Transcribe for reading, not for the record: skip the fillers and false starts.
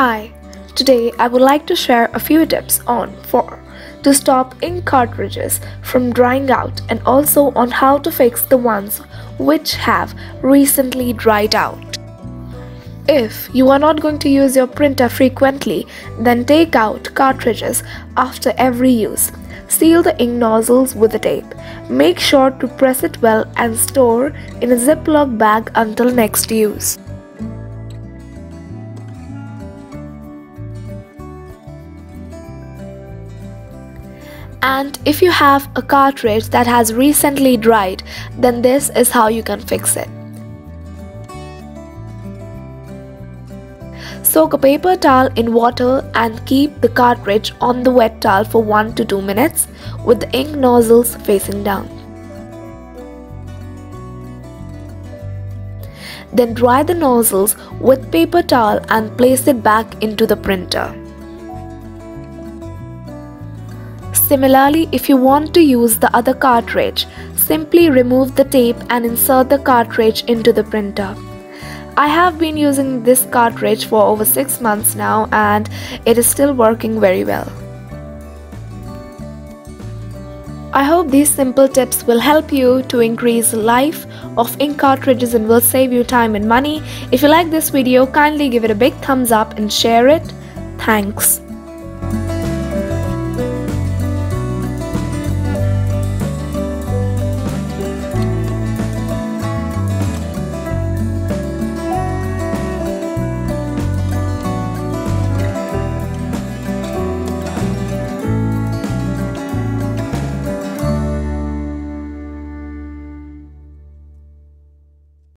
Hi, today I would like to share a few tips on to stop ink cartridges from drying out and also on how to fix the ones which have recently dried out. If you are not going to use your printer frequently, then take out cartridges after every use. Seal the ink nozzles with a tape. Make sure to press it well and store in a Ziploc bag until next use. And if you have a cartridge that has recently dried, then this is how you can fix it. Soak a paper towel in water and keep the cartridge on the wet towel for 1 to 2 minutes with the ink nozzles facing down. Then dry the nozzles with paper towel and place it back into the printer. Similarly, if you want to use the other cartridge, simply remove the tape and insert the cartridge into the printer. I have been using this cartridge for over 6 months now and it is still working very well. I hope these simple tips will help you to increase the life of ink cartridges and will save you time and money. If you like this video, kindly give it a big thumbs up and share it. Thanks.